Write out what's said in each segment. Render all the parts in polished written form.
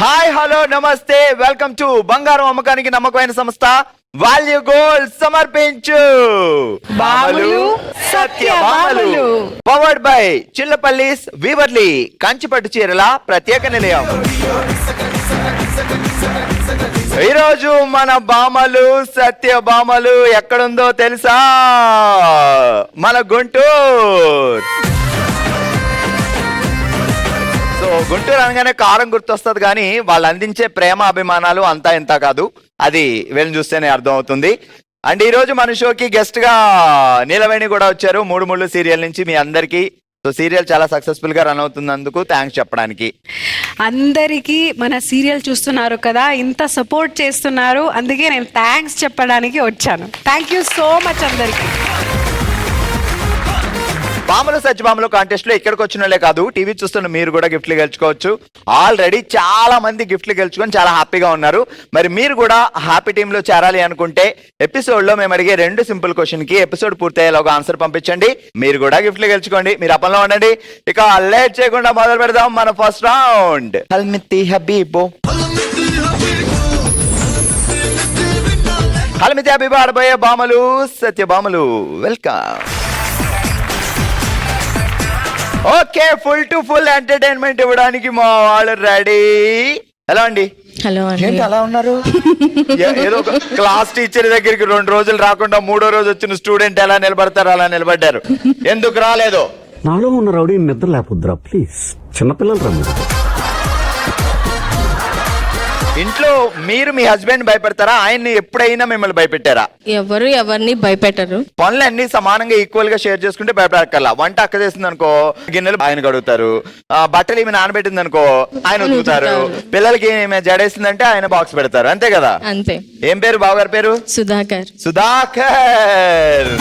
Hi hello నమస్తే welcome to బంగారం అమ్మకానికి నమ్మకమైన సంస్థ వాల్యూ గోల్డ్ సమర్పించు బామలు సత్య బామలు పవర్డ్ బై చిల్లపల్లిస్ వీవర్లీ కంచిపట్టు చీరల ప్రత్యేక నిలయం. ఈరోజు మన బామలు సత్య బామలు ఎక్కడుందో తెలుసా? మన గుంటూరు. సో గుంటూరు అనగానే కారం గుర్తొస్తుంది, కానీ వాళ్ళు అందించే ప్రేమ అభిమానాలు అంతా ఇంత కాదు, అది వీళ్ళని చూస్తేనే అర్థం అవుతుంది. అండ్ ఈ రోజు మన షోకి గెస్ట్ గా నీలవేణి కూడా వచ్చారు, మూడు ముళ్ళు సీరియల్ నుంచి. మీ అందరికీ సో సీరియల్ చాలా సక్సెస్ఫుల్ గా రన్ అవుతున్నందుకు థ్యాంక్స్ చెప్పడానికి. అందరికీ మన సీరియల్ చూస్తున్నారు కదా, ఇంత సపోర్ట్ చేస్తున్నారు, అందుకే నేను థ్యాంక్స్ చెప్పడానికి వచ్చాను. థ్యాంక్ యూ సో మచ్ అందరికి. బామలు సత్యభామలు కాంటెస్ట్ లో ఇక్కడికి వచ్చిన వాళ్ళే కాదు, టీవీ చూస్తున్న మీరు కూడా గిఫ్ట్లు గెలుచుకోవచ్చు. ఆల్రెడీ చాలా మంది గిఫ్ట్లు గెలుచుకొని చాలా హ్యాపీగా ఉన్నారు. మరి మీరు కూడా హ్యాపీ టీమ్ లో చేరాలి అనుకుంటే ఎపిసోడ్ లో మేము అడిగే 2 సింపుల్ క్వశ్చన్ కి ఎపిసోడ్ పూర్తయ్యేలాగా ఆన్సర్ పంపించండి. మీరు కూడా గిఫ్ట్లు గెలుచుకోండి. మీరు అప్పట్లో ఉండండి. ఇక లేట్ చేయకుండా మొదలు పెడదాం మన ఫస్ట్ రౌండ్. హల్మితి హబీబో హల్మితి హబీబో ఆడబోయే బామలు సత్యభామలు. Welcome. Okay, full to full entertainment ఇవ్వడానికి మా వాళ్ళు రెడీ. హలో అండి. హలో అండి. ఏంటి అలా ఉన్నారు? ఏదో క్లాస్ టీచర్ దగ్గరికి 2 రోజులు రాకుండా 3వ రోజు వచ్చిన స్టూడెంట్ ఎలా నిలబడతారు అలా నిలబడ్డారు. ఎందుకు రాలేదు? నాలో ఉన్న రౌడీ నిద్ర లేపుద్రా ప్లీజ్. చిన్నపిల్లలు రమ్ము. ఇంట్లో మీరు మీ హస్బెండ్ భయపెడతారా? ఆయన్ని ఎప్పుడైనా మిమ్మల్ని భయపెట్టారా? ఎవరు ఎవరిని భయపెట్టరు. పనులన్నీ సమానంగా ఈక్వల్ గా షేర్ చేసుకుంటే భయపడక్కర్లా. వంట అక్క చేసింది అనుకో, గిన్నెలు ఆయన కడుగుతారు. బట్టలు ఈమె నానబెట్టింది అనుకో, ఆయన ఉతుకుతారు. పిల్లలకి ఈమె జడేసిందంటే ఆయన బాక్స్ పెడతారు. అంతే కదా? అంతే. ఏం పేరు బావగారి పేరు? సుధాకర్. సుధాకర్.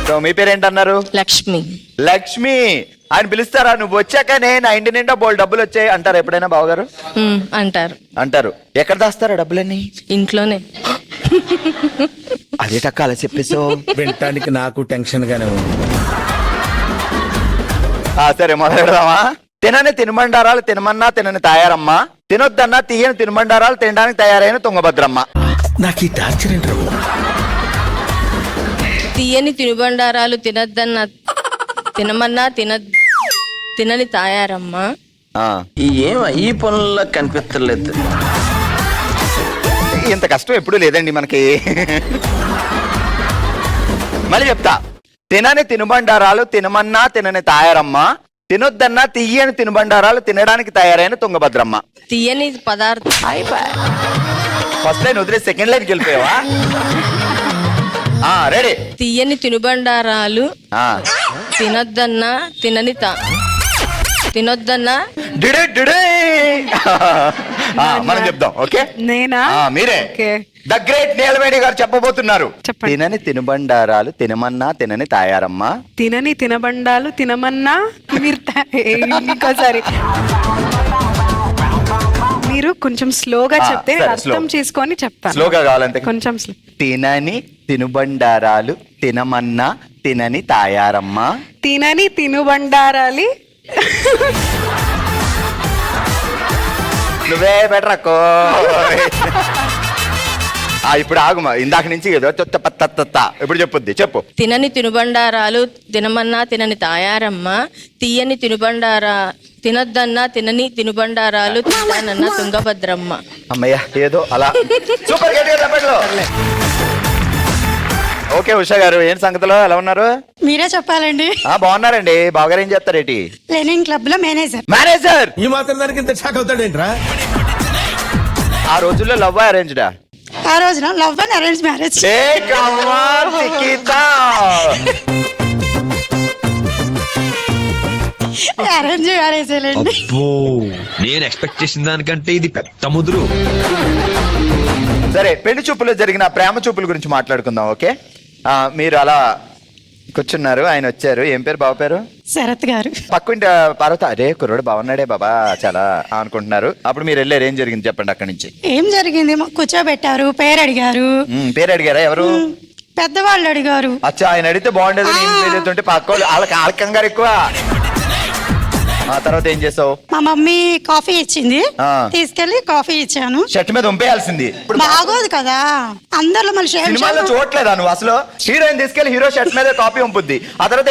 సో మీ పేరేంటన్నారు? లక్ష్మి. లక్ష్మి. ఆయన పిలుస్తారా? నువ్వు వచ్చాకనే నా ఇంటి నిండా బోల్ డబ్బులు వచ్చాయి అంటారు ఎప్పుడైనా బావగారు? అంటారు. అంటారు. ఎక్కడ దాస్తారా డబ్బులన్నీ? ఇంట్లోనే. అదే టక్క అలా చెప్పేసో వినటానికి నాకు టెన్షన్ గానే ఉంది. సరే మొదలు పెడదామా? తినని తినుబండారాలు తినమన్నా తినని తాయారమ్మ, తినొద్దన్నా తీయని తినుబండారాలు తినడానికి తయారైన తుంగభద్రమ్మ. నాకు ఈ టార్చర్ ఏంటి? తీయని తినుబండారాలు తినద్దన్న తినమన్నా తినని తాయారమ్మ. ఈ పనుల్లో కనిపించలేదు. ఇంత కష్టం ఎప్పుడు లేదండి మనకి. మళ్ళీ చెప్తా. తినని తినుబండారాలు తినమన్నా తినని తాయారమ్మ, తినొద్దన్నా తీయని తినుబండారాలు తినడానికి తయారైన తుంగభద్రమ్మ. తీయని పదార్థం. ఫస్ట్ లైన్ వదిలే సెకండ్ లైన్కి వెళ్ళిపోయావా? రెడీ. తీయని తినుబండారాలు తినొద్దన్నా తినొద్దన్నా మనం చెప్దాం. ఓకే, నేనా? మీరే. ద గ్రేట్ నీలవేణి గారు చెప్పబోతున్నారు. చెప్పండి. తినని తినుబండారాలు తినమన్నా తినని తాయారమ్మ, తినని తినబండాలు తినమన్నా మీరు ఇంకోసారి మీరు కొంచెం స్లోగా చెప్తే సరే, అర్థం slow. చేసుకొని చెప్తాను. స్లోగా కావాలంటే కొంచెం స్లో. తినని తినుబండారాలు తినమన్నా తినని తాయారమ్మ, తినని తినుబండారాలి. నువ్వే బెటర్ అక్కో. ఇప్పుడు ఆగుమా, ఇందాక నుంచి ఏదో ఇప్పుడు చెప్పుద్ది. చెప్పు. తినని తినుబండారాలు తినమన్నా తినని తాయారమ్మ, తీయని తినొద్దన్నా తినని తినుబండారాలు తింటానన్న తుంగభద్రమ్మ. అమ్మయ్య ఏదో అలా. సూపర్ గట్టిగా చెప్పట్లో. ఓకే ఉషా గారు, ఏం సంగతిలో ఎలా ఉన్నారు? మీరే చెప్పాలండి. బాగున్నారండి. బావగారు ఏం చేస్తారేటి? లెనిన్ క్లబ్ లో మేనేజర్. మేనేజర్. ఈ మాత్రం దానికి ఇంత షాక్ అవుతాడేంట్రా? ఆ రోజుల్లో లవ్ అరేంజ్డా? ఆ రోజున love and arrange marriage. Arrange marriage అండి. నేను ఎక్స్పెక్ట్ చేసిన దానికంటే ఇది పెద్ద ముదురు. సరే, పెళ్లి చూపులో జరిగిన ప్రేమ చూపుల గురించి మాట్లాడుకుందాం. ఓకే, మీరు అలా కూర్చున్నారు, ఆయన వచ్చారు. ఏం పేరు బావ పేరు? శరత్ గారు. పక్కింటి పార్వత, అరే కుర్రోడు బాగున్నాడే బాబా చాలా అనుకుంటున్నారు. అప్పుడు మీరు వెళ్ళారు, ఏం జరిగింది చెప్పండి అక్కడి నుంచి. ఏం జరిగింది? కూర్చోబెట్టారు, పేరు అడిగారు. పేరు అడిగారా? ఎవరు? పెద్దవాళ్ళు అడిగారు. అచ్చా, ఆయన అడిగితే బాగుండేది. నేను పేరు చెప్తుంటే పక్క వాళ్ళు వాళ్ళకి కంగారు ఎక్కువ. ఆ తర్వాత ఏం చేసావు? మా మమ్మీ కాఫీ ఇచ్చింది, ఆ. తీసుకెళ్లి కాఫీ ఇచ్చాను. షర్ట్ మీద ఉంపేయాల్సింది. ఇప్పుడు బాగోదు కదా, అందరిలో మళ్ళీ సినిమాలో చూడలేదా నువ్వు అసలు? హీరోయిన్ తీసుకెళ్లి హీరో షర్ట్ మీద కాపీ ఉంపుద్ది, ఆ తర్వాత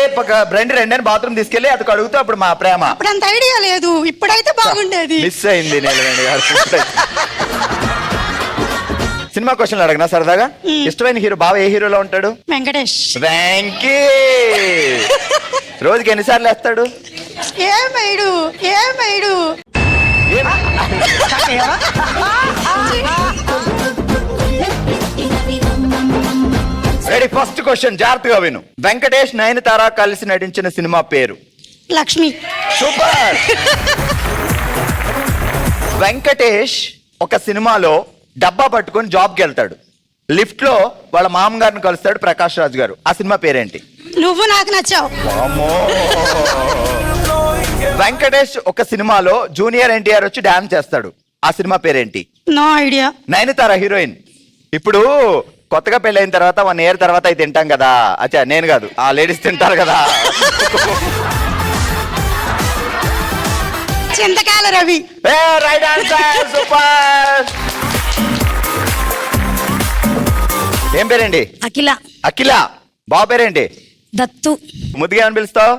రెండని బాత్రూమ్ తీసుకెళ్లి అది కడుగుతూ అప్పుడు మా ప్రేమ. అప్పుడు అంత ఐడియా లేదు, ఇప్పుడైతే బాగుండేది. మిస్ అయింది నీలవేణి గారు. సినిమా క్వశ్చన్లు అడగనా సరదాగా? ఇష్టమైన హీరో బావ ఏ హీరోలో ఉంటాడు? వెంకటేష్. వెంకీ రోజుకి ఎన్నిసార్లు వేస్తాడు? ఏమైడు రెడీ, ఫస్ట్ క్వశ్చన్ జాగ్రత్తగా విను. వెంకటేష్ నయనతార కలిసి నటించిన సినిమా పేరు? లక్ష్మి. సూపర్. వెంకటేష్ ఒక సినిమాలో డబ్బా పట్టుకొని జాబ్కి వెళ్తాడు, లిఫ్ట్ లో వాళ్ళ మామగారిని కలుస్తాడు ప్రకాష్ రాజ్ గారు. ఆ సినిమా పేరేంటి? నువ్వు నాకు నచ్చావు. అమ్మో. వెంకటేష్ ఒక సినిమాలో జూనియర్ ఎన్టీఆర్ వచ్చి డాన్స్ చేస్తాడు, ఆ సినిమా పేరేంటి? No idea. నయనతార హీరోయిన్. ఇప్పుడు కొత్తగా పెళ్ళైన తర్వాత 1 year తర్వాత అయితే తింటాం కదా, అచ్చా నేను కాదు, ఆ లేడీస్ తింటారు కదా. Chintakala Ravi. Right answer, super. ఏం పేరేంటి? అఖిల. అఖిల. బావ పేరేంటి? దత్తు. ముద్దుగా అని పిలుస్తావు?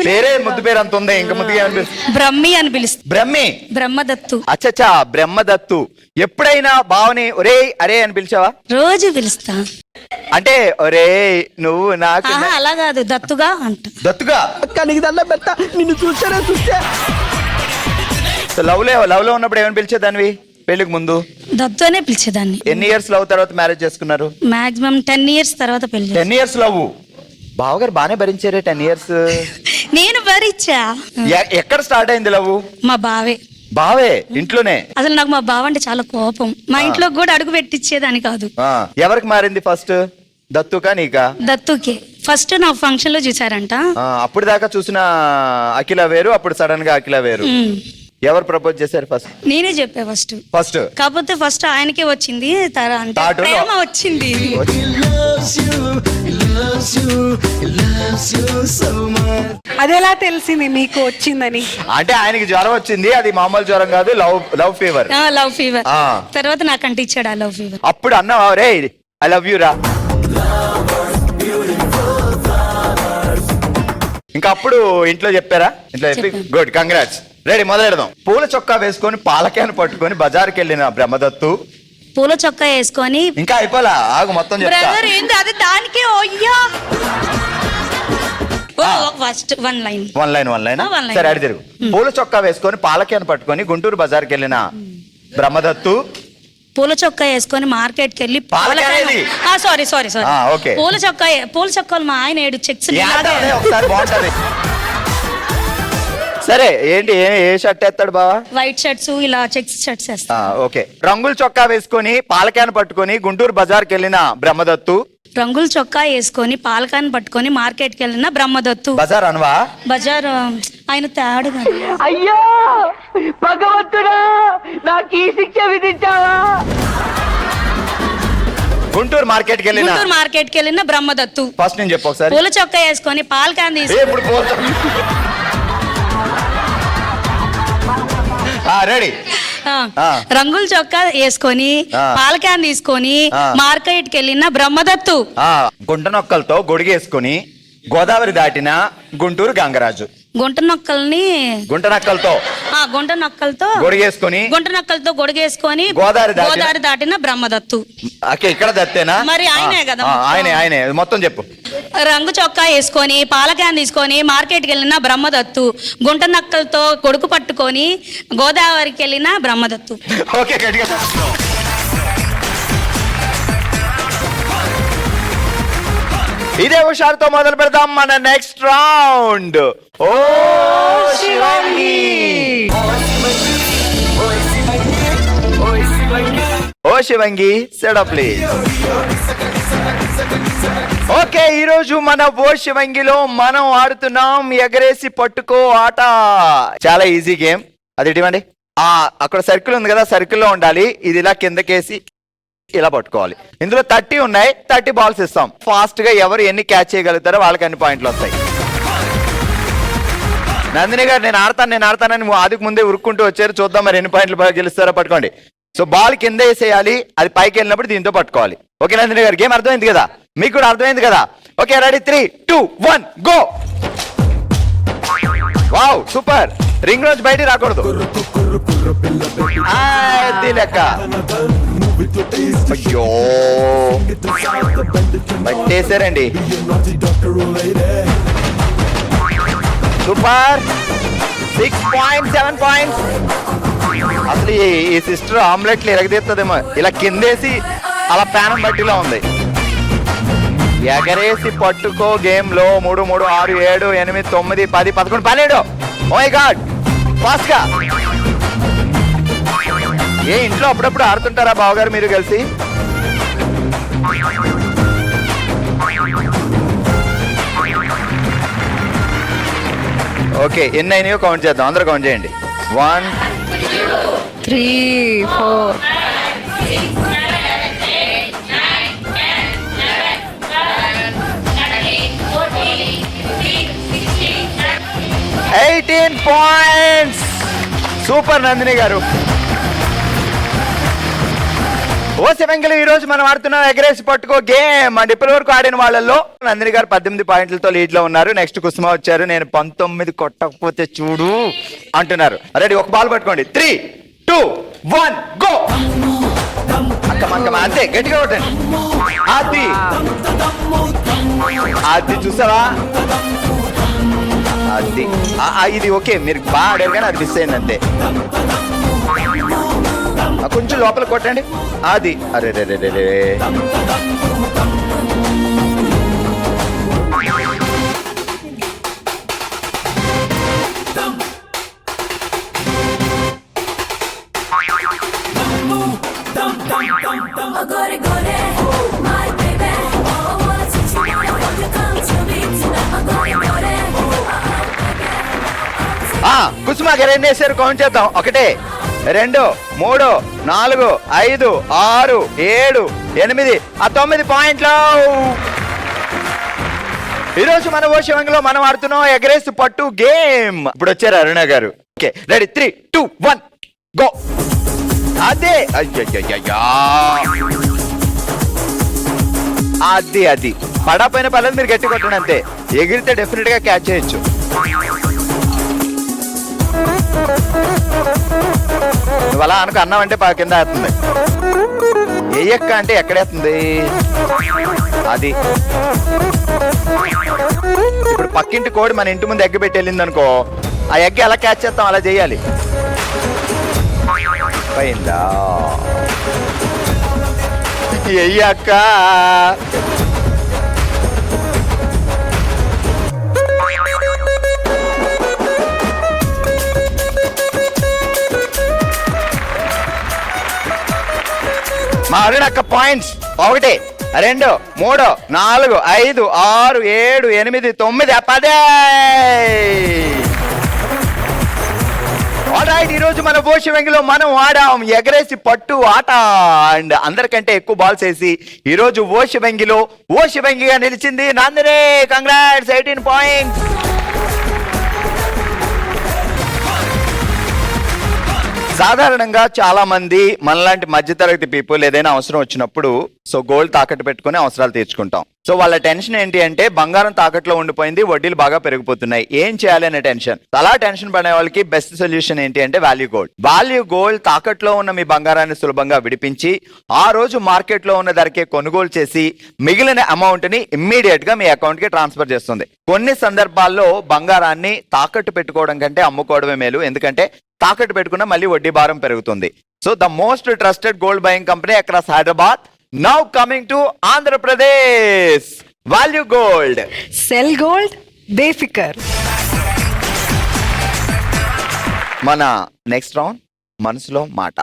పేరే ముద్దు పేరు అంత ఉంది, ఇంకా ముద్దుగా అని పిలుస్తా? బ్రహ్మి అని పిలుస్తా. బ్రహ్మి. బ్రహ్మదత్తు. అచ్చచ్చా, బ్రహ్మదత్తు. ఎప్పుడైనా బావని ఒరే అరే అని పిలిచావా? రోజు పిలుస్తా. అంటే ఒరే నువ్వు నాకు అలా కాదు, దత్తుగా అంట. దత్తుగా. నిన్ను చూస్తే లవ్ లో ఉన్నప్పుడు ఏమని పిలిచేదానివి పెళ్లికి ముందు? దత్తు అనే పిలిచేదాన్ని. ఎన్ని ఇయర్స్ లవ్ తర్వాత మ్యారేజ్ చేసుకున్నారు? మాక్సిమం 10 years తర్వాత పెళ్లి. 10 years లవ్. బావగారు బానే భరించారే 10 years. నేను భరించా. ఎక్కడ స్టార్ట్ అయింది లవ్? మా బావే. బావే ఇంట్లోనే? అసలు నాకు మా బావ అంటే చాలా కోపం, మా ఇంట్లో కూడా అడుగు పెట్టించేదాని కాదు. ఎవరికి మారింది ఫస్ట్, దత్తుకా నీకా? దత్తుకే. ఫస్ట్ నా ఫంక్షన్ లో చూసారంట. అప్పుడు దాకా చూసిన అఖిల వేరు, అప్పుడు సడన్ గా అఖిల వేరు. ఎవరు ప్రపోజ్ చేశారు ఫస్ట్? నేనే చెప్పా ఫస్ట్. కాకపోతే ఫస్ట్ ఆయనకే వచ్చింది, అంటే ప్రేమ వచ్చింది. అదెలా తెలిసింది మీకు వచ్చిందని? అంటే ఆయనకి జ్వరం వచ్చింది, అది మామూలు జ్వరం కాదు, లవ్ ఫీవర్. Love fever. తర్వాత నాకు అంటే ఇచ్చాడు ఆ లవ్ ఫీవర్. అప్పుడు అన్నావా రే ఐ లవ్ యూ రా? ఇంకా అప్పుడు ఇంట్లో చెప్పారా? ఇంట్లో చెప్పి గుడ్, కంగ్రాట్స్. రెడీ, మొదలెడదాం. పూల చొక్కా వేసుకొని పాలకేను పట్టుకొని బజార్కి వెళ్ళిన బ్రహ్మదత్తు. పూల చొక్కా వేసుకొని ఇంకా అయిపోలా, ఆగు మొత్తం చెప్తా. అది దానికే ఫస్ట్ వన్ లైన్. సరే అడి తిరుగు. పూల చొక్కా వేసుకొని పాలకేను పట్టుకొని గుంటూరు బజార్కి వెళ్ళిన బ్రహ్మదత్తు. పూల చొక్కా వేసుకొని మార్కెట్ కి వెళ్ళి సారీ పూల చొక్కాలు మా ఆయన 7 చెక్స్. ఒకసారి బాగుంటది. సరే ఏంటి, ఏ షర్ట్ వేస్తాడు బావా? వైట్ షర్ట్స్, ఇలా చెక్స్ షర్ట్స్ వేస్తా. ఓకే. రంగుల చొక్కా వేసుకొని పాలకాన్ పట్టుకొని గుంటూరు బజార్కి వెళ్ళిన బ్రహ్మదత్తు. రంగుల చొక్కా వేసుకొని పాలకాన్ పట్టుకొని మార్కెట్ కి వెళ్ళిన బ్రహ్మదత్తు. బజార్ అనవా? బజార్ ఆయన తేడు. అయ్యో భగవంతుడా, నాకు ఈ శిక్ష విధించావా? గుంటూరు మార్కెట్ కి వెళ్ళిన బ్రహ్మదత్తు. ఫస్ట్ నేను చెప్పు ఒకసారి. పూల చొక్కా వేసుకొని పాలకాన్ రెడీ. రంగుల చొక్కా వేసుకొని పాలకాన్ తీసుకొని మార్కెట్ కి వెళ్ళిన బ్రహ్మదత్తు. గుంట నొక్కలతో గొడిగేసుకొని గోదావరి దాటిన గుంటూరు గంగరాజు. గుంట నక్కలతో గొడిగేసుకొని గోదావరి దాటిన బ్రహ్మదత్తు. ఇక్కడ దత్తేనా? మరి ఆయనే కదా. ఆయనే మొత్తం చెప్పు. రంగు చొక్కా వేసుకొని పాలకాన్ తీసుకొని మార్కెట్కి వెళ్ళిన బ్రహ్మదత్తు. గుంట నక్కలతో కొడుకు పట్టుకొని గోదావరికి వెళ్ళిన బ్రహ్మదత్తు. ఓకే, గట్టిగా. ఇదే హుషారుతో మొదలు పెడదాం మన నెక్స్ట్ రౌండ్. ఓ శివంగి, ఓ శివంగి సెట్ అప్ ప్లీజ్. ఓకే, ఈరోజు మన ఓ శివంగిలో మనం ఆడుతున్నాం ఎగరేసి పట్టుకో ఆట. చాలా ఈజీ గేమ్. అది ఇవ్వండి. అక్కడ సర్కిల్ ఉంది కదా, సర్కిల్లో ఉండాలి. ఇది ఇలా కిందకేసి ఇలా పట్టుకోవాలి. ఇందులో 30 ఉన్నాయి. 30 బాల్స్ ఇస్తాం. ఫాస్ట్ గా ఎవరు ఎన్ని క్యాచ్ చేయగలుగుతారో వాళ్ళకి అన్ని పాయింట్లు వస్తాయి. నందిని గారు నేను ఆడతానని ఆదికి ముందే ఉరుక్కుంటూ వచ్చారు. చూద్దాం మరి ఎన్ని పాయింట్లు గెలుస్తారో. పట్టుకోండి. సో బాల్ కింద వేసేయాలి, అది పైకి వెళ్ళినప్పుడు దీంతో పట్టుకోవాలి. ఓకే నందిని గారు, గేమ్ అర్థమైంది కదా? మీకు కూడా అర్థమైంది కదా? Okay ready, 3, 2, 1 go. Wow super. Ring రోజు బయటికి రాకూడదు. అది లెక్క. అయ్యో పట్టేశారండి. సూపర్. 6.7 పాయింట్స్. అసలు ఈ సిస్టర్ ఆమ్లెట్లు ఎరగదీస్తుందేమో. ఇలా కిందేసి అలా ప్యానం బట్టిలా ఉంది. ఎగరేసి పట్టుకో గేమ్ లో 3, 3, 6, 7, 8, 9, 10, 11, 12. ఓ మై గాడ్ ఫాస్ట్ గా. ఏ ఇంట్లో అప్పుడప్పుడు ఆడుతుంటారా బావగారు మీరు కలిసి? ఓకే ఎన్ని అయినాయో కౌంట్ చేద్దాం. అందరూ కౌంట్ చేయండి. 1, 3, 4. 18 పాయింట్స్. సూపర్ నందిని గారు. ఓ శివంగిలు, ఈ రోజు మనం ఆడుతున్నాం ఎగరేసి పట్టుకో గేమ్. అండ్ ఇప్పటి వరకు ఆడిన వాళ్ళల్లో నందిని గారు 18 పాయింట్లతో లీడ్ లో ఉన్నారు. నెక్స్ట్ కుసుమ వచ్చారు. నేను 19 కొట్టకపోతే చూడు అంటున్నారు. రెడీ, ఒక బాల్ పట్టుకోండి. 3, 2, 1 గో. అక్కమ్మ అంతే, గట్టిగా కొట్టండి. అది చూసావా? అది ఇది ఓకే, మీరు బాగా ఆడారు కానీ అది మిస్ అయింది అంతే. కొంచెం లోపల కొట్టండి. అది అరే రే రే రే. కుసుమ గారు ఎన్ని వేసారు కౌంట్ చేద్దాం. 1, 2, 3, 4, 5, 6, 7, 8, 9 పాయింట్లు. ఈరోజు మన ఓషవంగిలో మనం ఆడుతున్నాం ఎగరేసి పట్టు గేమ్. ఇప్పుడు వచ్చారు అరుణ గారు. Okay ready, 3, 2, 1 go. అదే అయ్యయ్యా, అది పడపోయిన పర్లేదు, మీరు గట్టి కొట్టండి అంతే. ఎగిరితే డెఫినెట్ గా క్యాచ్ చేయొచ్చు. నువ్వు అలా అనుకో, అన్నావంటే కింద వేస్తుంది. ఎయ్యక్క అంటే ఎక్కడేస్తుంది? అది ఇప్పుడు పక్కింటి కోడి మన ఇంటి ముందు ఎగ్గ పెట్టి వెళ్ళింది అనుకో, ఆ ఎగ్గ ఎలా క్యాచ్ చేస్తాం అలా చేయాలి. పోయిందా? ఎయ్యక్క. మా అరుణక్క పాయింట్స్ 1, 2, 3, 4, 5, 6, 7, 8, 9, 10. ఆల్రైట్, ఈ రోజు మన ఓషవంగిలో మనం ఆడాం ఎగరేసి పట్టు ఆట. అండ్ అందరికంటే ఎక్కువ బాల్స్ వేసి ఈ రోజు ఓషవంగిగా నిలిచింది నందిని. Congrats, 18 points. సాధారణంగా చాలా మంది మనలాంటి మధ్యతరగతి పీపుల్ ఏదైనా అవసరం వచ్చినప్పుడు సో గోల్డ్ తాకట్టు పెట్టుకుని అవసరాలు తీర్చుకుంటాం. సో వాళ్ళ టెన్షన్ ఏంటి అంటే బంగారం తాకట్లో ఉండిపోయింది, వడ్డీలు బాగా పెరిగిపోతున్నాయి, ఏం చేయాలి అనే టెన్షన్. అలా టెన్షన్ పడే వాళ్ళకి బెస్ట్ సొల్యూషన్ ఏంటి అంటే వాల్యూ గోల్డ్. వాల్యూ గోల్డ్ తాకట్లో ఉన్న మీ బంగారాన్ని సులభంగా విడిపించి ఆ రోజు మార్కెట్ లో ఉన్న ధరకే కొనుగోలు చేసి మిగిలిన అమౌంట్ ని ఇమ్మీడియట్ గా మీ అకౌంట్ కి ట్రాన్స్ఫర్ చేస్తుంది. కొన్ని సందర్భాల్లో బంగారాన్ని తాకట్టు పెట్టుకోవడం కంటే అమ్ముకోవడమే మేలు, ఎందుకంటే తాకట్టు పెట్టుకున్న మళ్ళీ వడ్డీ భారం పెరుగుతుంది. So the most trusted gold buying company across Hyderabad, now coming to Andhra Pradesh. Value gold. Sell gold బేఫికర్. మన నెక్స్ట్ రౌండ్ మనసులో మాట.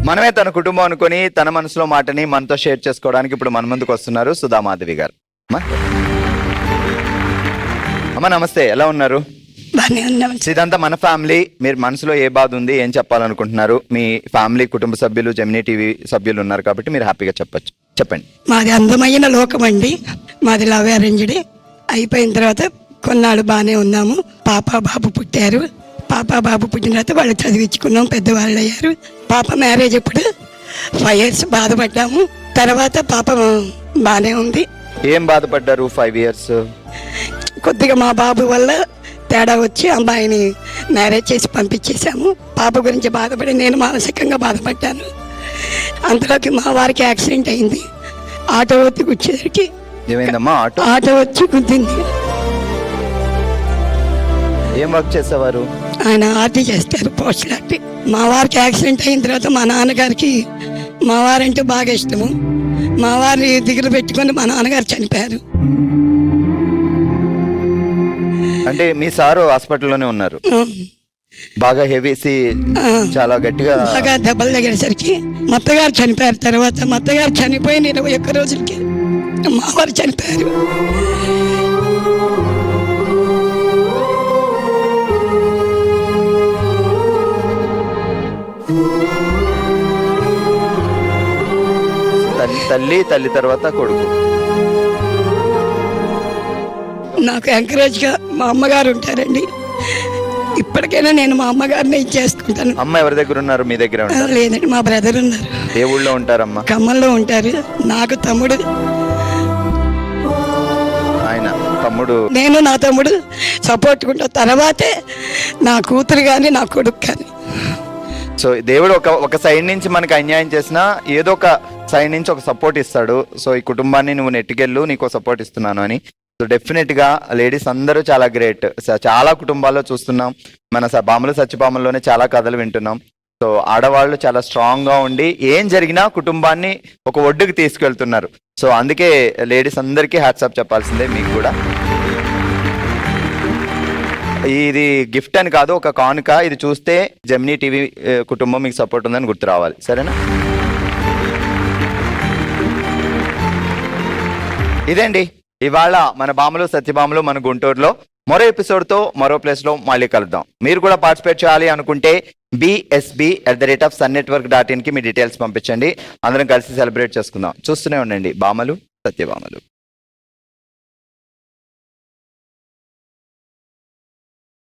మనమే తన కుటుంబం అనుకొని తన మనసులో మాటని మనతో షేర్ చేసుకోవడానికి ఇప్పుడు మన ముందుకు వస్తున్నారు సుధామాధవి గారు. అమ్మ నమస్తే, ఎలా ఉన్నారు? ఇదంతా మన ఫ్యామిలీ. మీరు మనసులో ఏ బాధ ఉంది, ఏం చెప్పాలనుకుంటున్నారు? మీ ఫ్యామిలీ కుటుంబ సభ్యులు జెమినీ టీవీ సభ్యులు ఉన్నారు కాబట్టి మీరు హ్యాపీగా చెప్పండి. మాది అందమైన లోకం అండి. మాది లవ్ అరేంజ్డ్. అయిపోయిన తర్వాత కొన్నాళ్ళు బాగానే ఉన్నాము. పాప బాబు పుట్టారు. పాప బాబు పుట్టిన తర్వాత వాళ్ళు చదివించుకున్నాం, పెద్దవాళ్ళు అయ్యారు. పాప మ్యారేజ్ అప్పుడు 5 years బాధపడ్డాము. తర్వాత పాప బాగానే ఉంది. ఏం బాధపడ్డారు 5 years? కొద్దిగా మా బాబు వల్ల తేడా వచ్చి అమ్మాయిని మ్యారేజ్ చేసి పంపించేశాము. పాప గురించి బాధపడి నేను మానసికంగా బాధపడ్డాను. అంతలోకి మా వారికి యాక్సిడెంట్ అయింది. ఆటో వచ్చి కూర్చేసరికి ఏమైందమ్మా? ఆటో వచ్చి గుద్దింది. ఏం వర్క్ చేసేవారు? ఆయన ఆర్టీ చేస్తారు, పోస్టల్ ఆర్టీ. మా వారికి యాక్సిడెంట్ అయిన తర్వాత మా నాన్నగారికి మా వారంటే బాగా ఇష్టము. మా వారిని దిగులు పెట్టుకొని మా నాన్నగారు చనిపోయారు. అంటే మీ సారు హాస్పిటల్లోనే ఉన్నారు. బాగా హెవీ చాలా గట్టిగా బాగా దెబ్బలు తగిలేసరికి మా అత్తగారు చనిపోయారు. తర్వాత మా అత్తగారు చనిపోయిన 21 రోజులకి మా వారు చనిపోయారు. తల్లి తర్వాత కొడుకు. నాకు ఎంకరేజ్గా మా అమ్మగారు ఉంటారండి. ఇప్పటికైనా నేను మా అమ్మగారిని చేసుకుంటాను. అమ్మ ఎవరి దగ్గర ఉన్నారు? మీ దగ్గర ఉంటారు? లేదండి, మా బ్రదర్ ఉన్నారు. ఏ ఊళ్ళో ఉంటారమ్మా? ఖమ్మంలో ఉంటారు. నాకు తమ్ముడు, ఆయన తమ్ముడు, నేను నా తమ్ముడు సపోర్ట్ ఉంటా. తర్వాతే నా కూతురు కానీ నా కొడుకు కానీ. సో దేవుడు ఒక సైడ్ నుంచి మనకి అన్యాయం చేసినా ఏదో ఒక సైడ్ నుంచి ఒక సపోర్ట్ ఇస్తాడు. సో ఈ కుటుంబాన్ని నువ్వు నెట్టుకెళ్ళు, నీకు సపోర్ట్ ఇస్తున్నాను అని. సో డెఫినెట్ గా లేడీస్ అందరూ చాలా గ్రేట్. చాలా కుటుంబాల్లో చూస్తున్నాం, మన బామలు సత్యభామల్లోనే చాలా కథలు వింటున్నాం. సో ఆడవాళ్ళు చాలా స్ట్రాంగ్ గా ఉండి ఏం జరిగినా కుటుంబాన్ని ఒక ఒడ్డుకి తీసుకెళ్తున్నారు. సో అందుకే లేడీస్ అందరికీ హ్యాట్సాప్ చెప్పాల్సిందే. మీకు కూడా ఇది గిఫ్ట్ అని కాదు, ఒక కానుక. ఇది చూస్తే జెమినీ టీవీ కుటుంబం మీకు సపోర్ట్ ఉందని గుర్తు రావాలి. సరేనా? ఇదండి ఇవాళ మన బామలు సత్యభామలు మన గుంటూరులో. మరో ఎపిసోడ్తో మరో ప్లేస్లో మళ్ళీ కలుద్దాం. మీరు కూడా పార్టిసిపేట్ చేయాలి అనుకుంటే bsb@sunnetwork.in కి మీ డీటెయిల్స్ పంపించండి. అందరం కలిసి సెలబ్రేట్ చేసుకుందాం. చూస్తూనే ఉండండి బామలు సత్యభామలు.